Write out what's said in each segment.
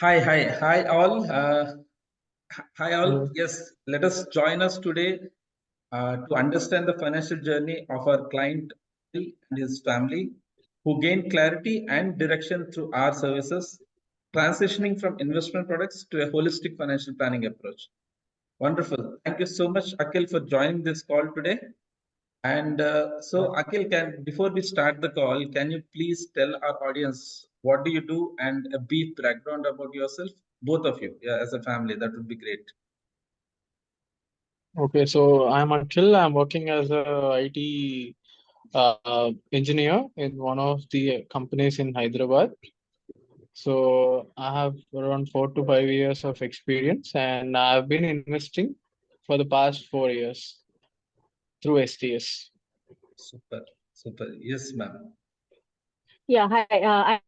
Hi all. Hi all. Hello. Yes, let us join us today to understand the financial journey of our client and his family, who gain clarity and direction through our services, transitioning from investment products to a holistic financial planning approach. Wonderful. Thank you so much, Akhil, for joining this call today. And so, Akhil, can before we start the call, can you please tell our audience what do you do and a brief background about yourself, both of you, yeah, as a family? That would be great. Okay, so I'm Akhil. I'm working as a IT engineer in one of the companies in Hyderabad. So I have around 4 to 5 years of experience, and I've been investing for the past 4 years through STS. Super, super. Yes, ma'am. Yeah, hi.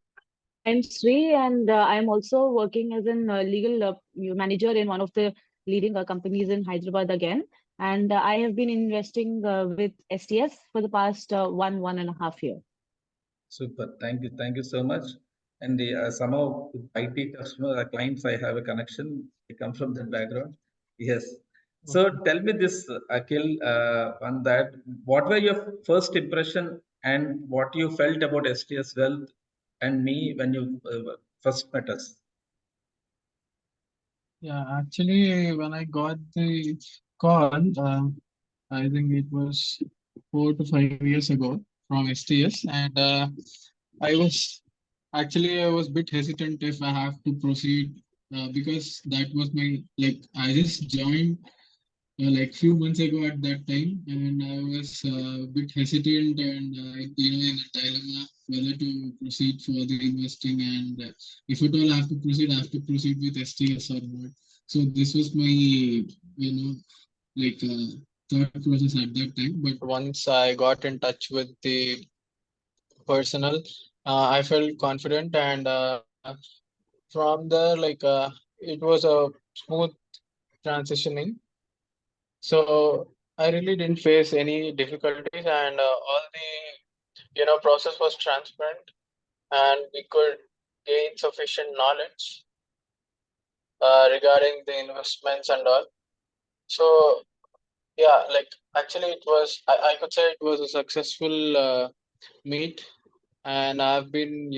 I'm Sri, and I'm also working as an legal manager in one of the leading companies in Hyderabad again. And I have been investing with STS for the past one and a half year. Super. Thank you so much. And somehow with IT customer clients, I have a connection. I come from that background. Yes. So Okay. tell me this, Akhil, on that. What were your first impression and what you felt about STS Wealth and me when you first met us? Yeah, actually, when I got the call, I think it was 4 to 5 years ago from STS, and I was a bit hesitant if I have to proceed because that was my like I just joined like few months ago at that time, and I was a bit hesitant and in a dilemma whether to proceed for the investing and if at all I have to proceed, I have to proceed with STS or not. So this was my like thought process at that time. But once I got in touch with the personnel, I felt confident, and from there, it was a smooth transitioning. So I really didn't face any difficulties, and all the process was transparent, and we could gain sufficient knowledge regarding the investments and all. So yeah, like actually, I could say it was a successful meet, and I've been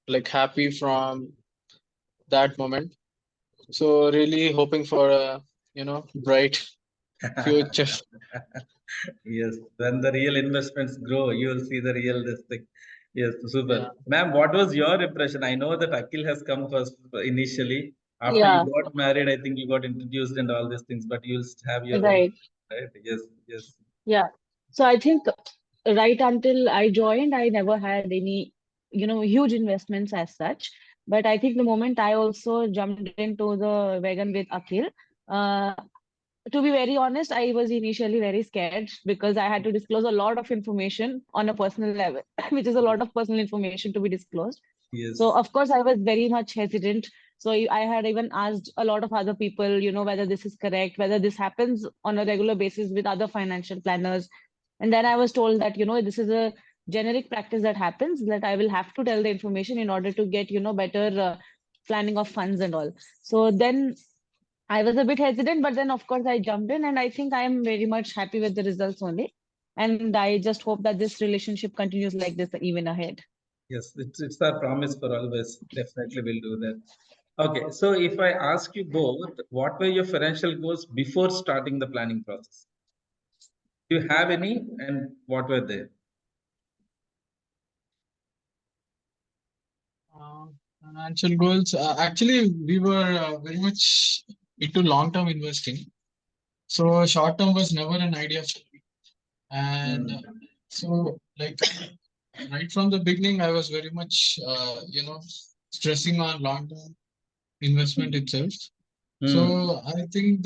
like happy from that moment. So really hoping for a bright future. Yes, when the real investments grow, you will see the real this thing. Yes, super. Yeah. Ma'am, what was your impression? I know that Akhil has come first initially. After you Yeah, got married, I think you got introduced and all these things, but you'll have your own, right. right? Yes, yes. Yeah. So I think right until I joined, I never had any, huge investments as such. But I think the moment I also jumped into the wagon with Akhil, uh, to be very honest, I was initially very scared because I had to disclose a lot of information on a personal level, which is a lot of personal information to be disclosed. So, Yes. of course, I was very much hesitant. So, I had even asked a lot of other people, whether this is correct, whether this happens on a regular basis with other financial planners. And then I was told that, this is a generic practice that happens, that I will have to tell the information in order to get, better planning of funds and all. So then I was a bit hesitant, but then of course I jumped in, and I think I am very much happy with the results only. And I just hope that this relationship continues like this even ahead. Yes, it's our promise for always. Definitely we'll do that. Okay, so if I ask you both, what were your financial goals before starting the planning process? Do you have any, and what were they? Uh, Financial goals. Actually, we were very much into long-term investing. So short-term was never an idea for me. And Hmm. so, like right from the beginning, I was very much, stressing on long-term investment itself. Hmm. So I think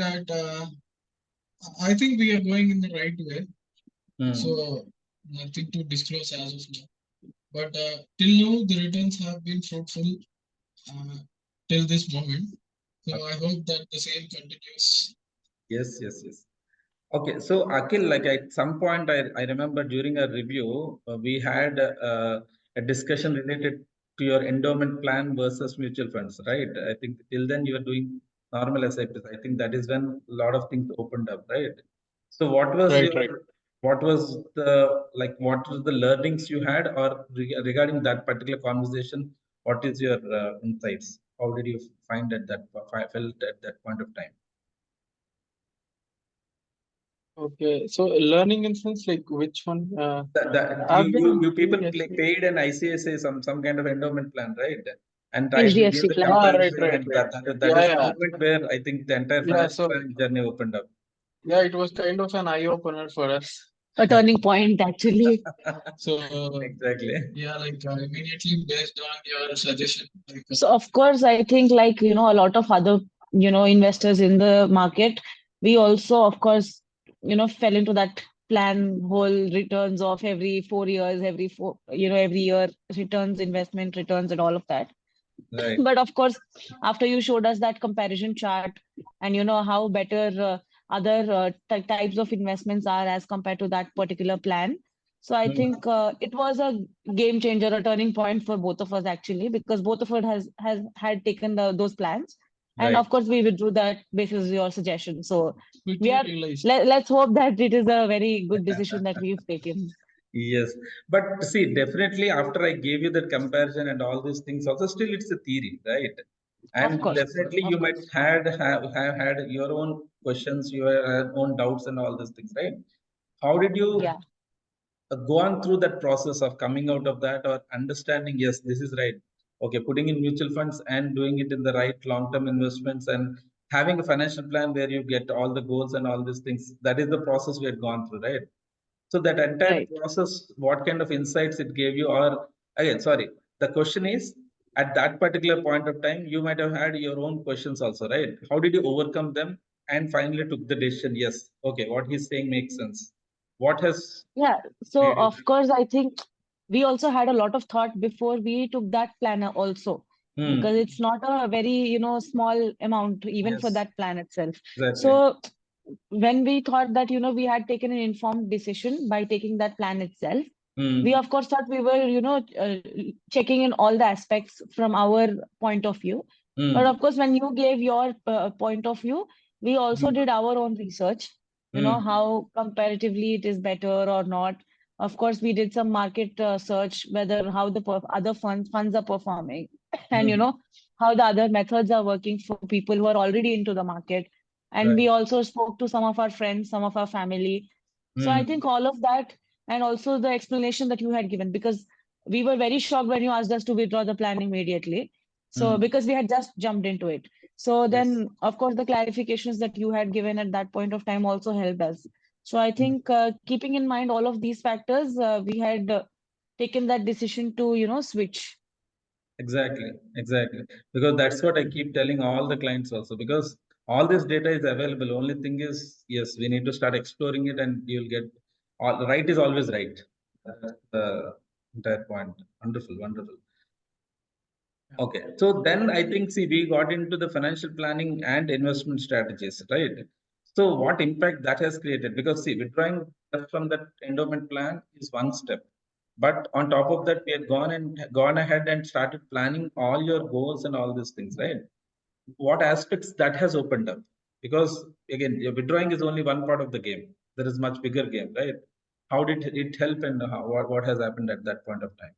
we are going in the right way. Hmm. So nothing to disclose as of now. But till now, the returns have been fruitful uh, till this moment. So I hope that the same continues. Yes, yes, yes. Okay, so Akhil, like at some point, I remember during a review, we had a discussion related. to your endowment plan versus mutual funds, right? I think till then you are doing normal SIPs. I think that is when a lot of things opened up, right? So what was Right, your right. what was what was the learnings you had, or regarding that particular conversation, what is your insights? How did you find at that felt at that point of time? Okay, so learning in sense like which one? That I've you been people doing SC. paid an ICSA some kind of endowment plan, right? And tried to give HDFC the plan. Ah, right, comparison, right, and right. that Yeah, is the yeah, moment where I think the entire yeah. financial So planning journey opened up. yeah, it was kind of an eye opener for us. A turning point, actually. So Exactly. yeah, like immediately based on your suggestion, like So of course, I think like, a lot of other, investors in the market, we also, of course, fell into that plan whole returns of every 4 years, every year returns, investment returns and all of that. Right. But of course, after you showed us that comparison chart and how better other types of investments are as compared to that particular plan. So I Hmm. think it was a game changer, a turning point for both of us actually, because both of us has had taken those plans. And Right. of course, we withdrew that basis your suggestion. So we quickly are realized. let's hope that it is a very good decision that we've taken. Yes, but see, definitely after I gave you that comparison and all these things, also still it's a theory, right? Of And course, definitely you of might course. have had your own questions, your own doubts, and all these things, right? How did you Yeah, gone through that process of coming out of that, or understanding, yes, this is right? Okay, putting in mutual funds and doing it in the right long-term investments, and having a financial plan where you get all the goals and all these things. That is the process we had gone through, right? So that entire right. process, what kind of insights it gave you? Or again, sorry, the question is, at that particular point of time, you might have had your own questions also, right? How did you overcome them and finally took the decision? Yes, okay, what he's saying makes sense. What has Yeah, so made you? of course, I think we also had a lot of thought before we took that planner also, because Hmm. it's not a very, small amount even for Yes, that plan itself. exactly. So when we thought that, we had taken an informed decision by taking that plan itself, we Hmm. of course thought we were, checking in all the aspects from our point of view. But Hmm. of course, when you gave your point of view, we also Hmm. did our own research, Hmm. how comparatively it is better or not. Of course, we did some market search, whether how the other funds are performing, and Hmm. how the other methods are working for people who are already into the market. And we Right. also spoke to some of our friends, some of our family. So I Hmm. think all of that, and also the explanation that you had given, because we were very shocked when you asked us to withdraw the plan immediately. So Hmm. because we had just jumped into it. So Yes. then, of course, the clarifications that you had given at that point of time also helped us. So I Hmm. think keeping in mind all of these factors, we had taken that decision to, switch. Exactly, exactly. Because that's what I keep telling all the clients also. Because all this data is available. Only thing is, yes, we need to start exploring it, and you'll get all right is always right. That's the entire point. Wonderful, wonderful. Okay, so then I think, see, we got into the financial planning and investment strategies, right? So what impact that has created? Because see, withdrawing just from that endowment plan is one step, but on top of that, we had gone ahead and started planning all your goals and all these things, right? What aspects that has opened up? Because again, your withdrawing is only one part of the game. There is much bigger game, right? How did it help, and what has happened at that point of time?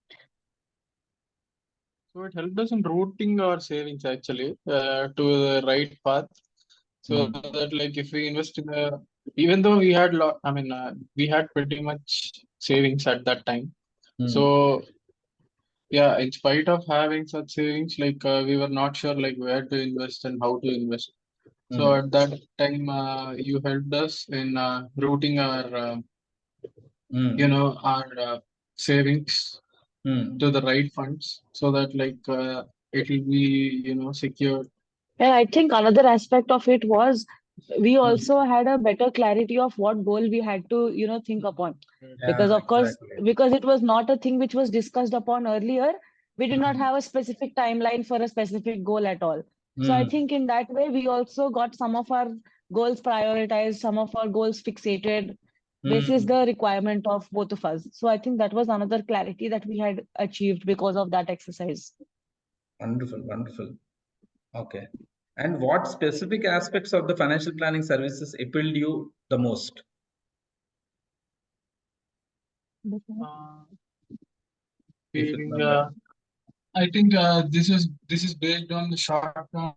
So it helped us in routing our savings actually to the right path. So Hmm. that like if we invest in a, even though we had lot, I mean, we had pretty much savings at that time. Hmm. So yeah, in spite of having such savings, like we were not sure like where to invest and how to invest. So Hmm. at that time, you helped us in routing our, Hmm. our savings Hmm. to the right funds, so that like it will be, secure. And I think another aspect of it was we Hmm. also had a better clarity of what goal we had to, think upon. Because Yeah, of course, exactly. because it was not a thing which was discussed upon earlier, we did not Hmm. have a specific timeline for a specific goal at all. So I Hmm. think in that way, we also got some of our goals prioritized, some of our goals fixated. This is Hmm. the requirement of both of us. So I think that was another clarity that we had achieved because of that exercise. Wonderful, wonderful. Okay. And what specific aspects of the financial planning services appealed you the most? Uh, If you Paving, remember. I think this is based on the short term,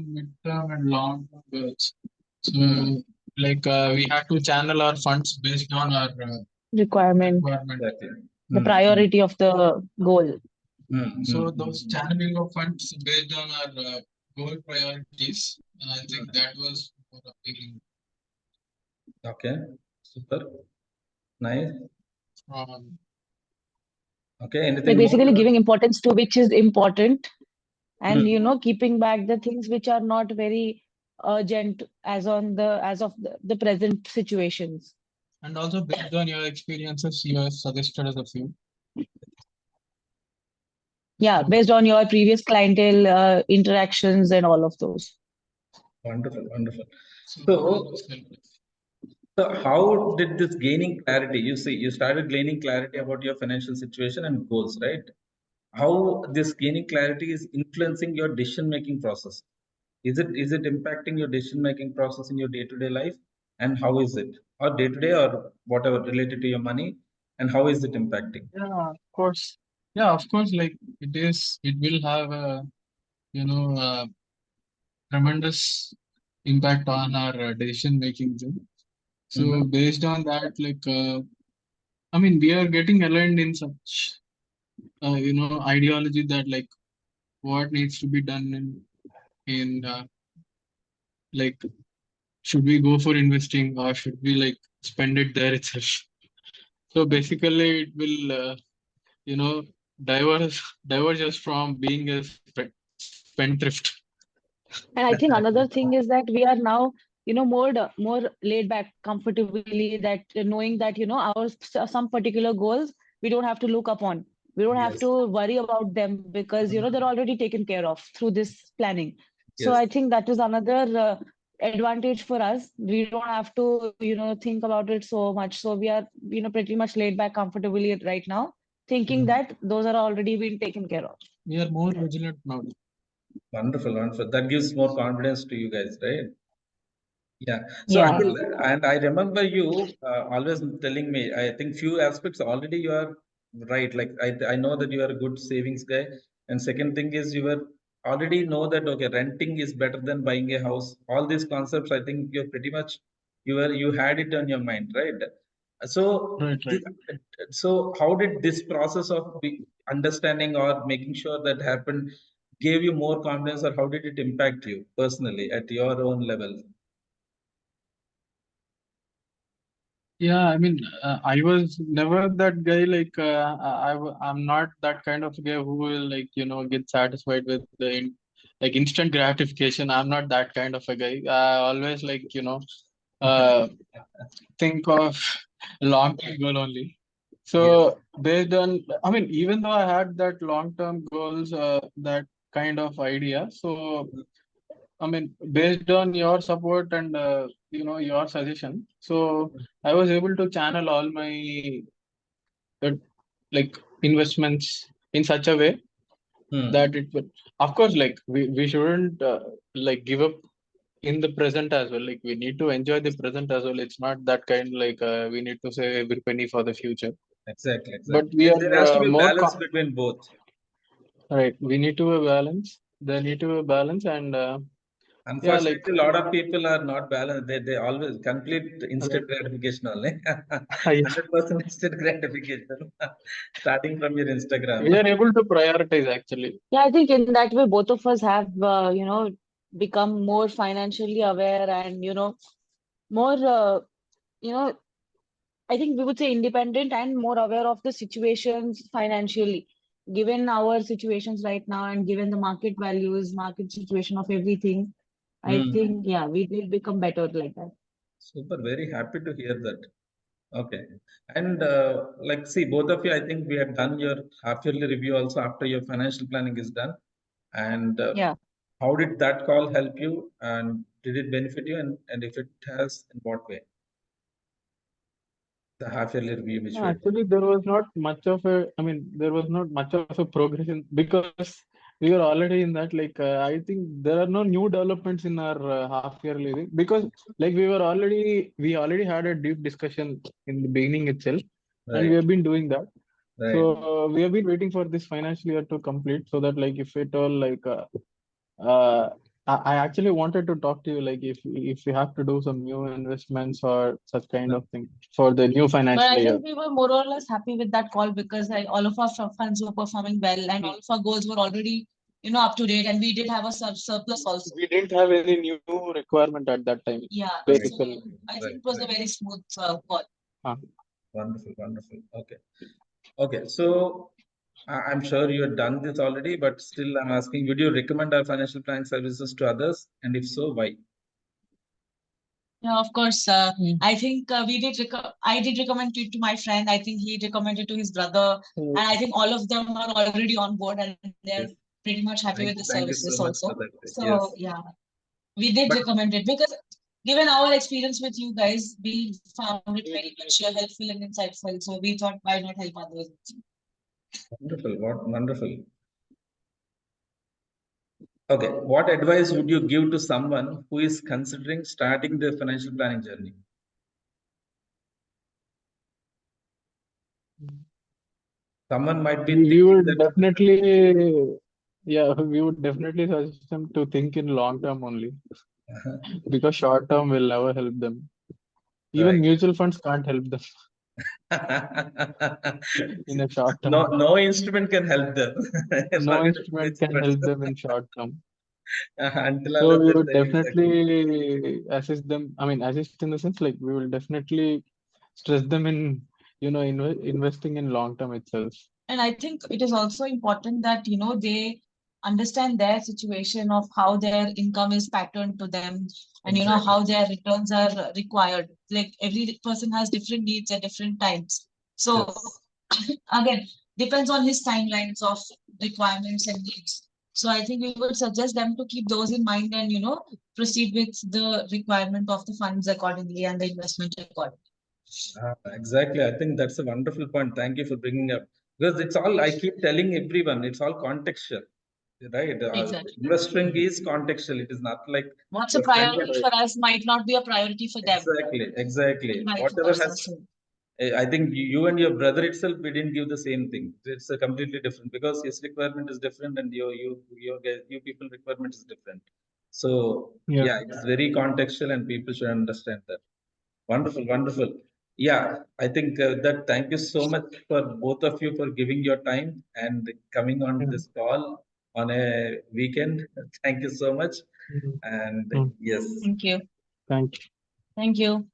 mid-term, and long-term goals. So, Hmm. we have to channel our funds based on our Requirement, requirement. Exactly. the Hmm. Hmm. priority of the goal. Hmm. So Hmm. those channeling of funds based on our goal priorities, I think that was more appealing. Okay. Super. Nice. Um, Okay. Like Anything basically more? giving importance to which is important, and Hmm. keeping back the things which are not very urgent as of the present situations. and also based on your experiences, you have suggested us a few. Yeah, So, based on your previous clientele interactions and all of those. Wonderful. Wonderful. so all So, those help. so how did this gaining clarity? You see, you started gaining clarity about your financial situation and goals, right? How this gaining clarity is influencing your decision making process? Is it impacting your decision making process in your day to day life? And how is it? Or day to day or whatever related to your money? And how is it impacting? Yeah, of course. Yeah, of course. Like it is, it will have a tremendous impact on our decision making too. So Mm-hmm. based on that, I mean, we are getting aligned in such ideology that like what needs to be done in like should we go for investing or should we like spend it there itself? So basically, it will you know diverge us from being a spendthrift. And I think another thing is that we are now, more laid back comfortably, that knowing that, some particular goals we don't have to look upon. We don't have Yes. to worry about them because, they're already taken care of through this planning. So Yes. I think that is another advantage for us. We don't have to, think about it so much. So we are, pretty much laid back comfortably right now, thinking Mhm. that those are already been taken care of. We are more vigilant now. Wonderful, wonderful. That gives more confidence to you guys, right? Yeah. So Yeah. Akhil, and I remember you always telling me, I think few aspects already you are right. Like I know that you are a good savings guy. And second thing is you were already know that okay, renting is better than buying a house. All these concepts, I think you're pretty much you had it on your mind, right? So Right, right. so how did this process of understanding or making sure that happened gave you more confidence, or how did it impact you personally at your own level? Yeah, I mean, I was never that guy. I'm not that kind of guy who will get satisfied with like instant gratification. I'm not that kind of a guy. I always uh, think of long-term goal only. Yes. So based on, I mean, even though I had that long-term goals, that kind of idea. So I mean, based on your support and your suggestion, so I was able to channel all my uh, investments in such a way Hmm. that it would, of course, like we shouldn't give up in the present as well. Like we need to enjoy the present as well. It's not that kind we need to save every penny for the future. Exactly, But exactly. we There has to are be a balance between both. right. We need to have balance. There need to be a balance, and yeah, like Unfortunately, a lot of people are not balanced. They always complete right. instant gratification only. Yeah, 100% instant gratification. Starting from your Instagram. we are able to prioritize actually. Yeah, I think in that way, both of us have, become more financially aware and, more, you know, I think we would say independent and more aware of the situations financially. Given our situations right now and given the market values, market situation of everything, I Hmm. think, yeah, we did become better like that. Super, very happy to hear that. Okay. And like, see, both of you, I think we have done your half yearly review also after your financial planning is done. And Yeah. how did that call help you? And did it benefit you? And if it has, in what way? The half yearly review which we had done. Actually, there was not much of a, I mean, there was not much of a progression because we were already in that. Like, I think there are no new developments in our half yearly thing because, like, we already had a deep discussion in the beginning itself, and we Right, have been doing that. So right. we have been waiting for this financial year to complete so that, like, if it all like uh, I actually wanted to talk to you, like, if we have to do some new investments or such kind of thing for the new But financial I year. think we were more or less happy with that call because all of our funds were performing well and all of our goals were already, up to date, and we did have a surplus also. We didn't have any new requirement at that time. Yeah, Right, so Basically. I think right, it was a right. very smooth call. Wonderful, wonderful. Okay. Okay. So I'm sure you have done this already, but still I'm asking, would you recommend our financial planning services to others? And if so, why? Yeah, of course. I think I did recommend it to my friend. I think he recommended to his brother, and I think all of them are already on board and they're Yes. pretty much happy with the Thank you services so much also. for that. So Yes. yeah, we did But recommend it because given our experience with you guys, we found it very much helpful and insightful. So we thought, why not help others? wonderful, what wonderful. Okay. What advice would you give to someone who is considering starting their financial planning journey? Someone might be We thinking would that definitely, yeah, we would definitely suggest them to think in long term only because short term will never help them. Even right. mutual funds can't help them in a short No, term. no instrument can help them. No Forget about instrument can instruments. help them in short term. Until So unless we they're would saving exactly. definitely assist them. I mean, assist in the sense like we will definitely stress them in, investing in long term itself. And I think it is also important that, they understand their situation of how their income is patterned to them and, Exactly. how their returns are required. Like every person has different needs at different times. So Yes. again, depends on his timelines of requirements and needs. So I think we would suggest them to keep those in mind and, proceed with the requirement of the funds accordingly and the investment accordingly. Exactly. I think that's a wonderful point. Thank you for bringing up because it's all I keep telling everyone. It's all contextual, right? Exactly. Investing is contextual. It is not like What's a you're spending. priority for us might not be a priority for them, Exactly. Exactly. and vice Whatever versa. has I think you and your brother itself, we didn't give the same thing. It's a completely different because his requirement is different and you people requirement is different. So Yeah. yeah, it's very contextual and people should understand that. Wonderful, wonderful. Yeah, I think that thank you so much for both of you for giving your time and coming on Yeah. this call on a weekend. Thank you so much. Mhm. And Mm. yes. Thank you. Thank you. Thank you.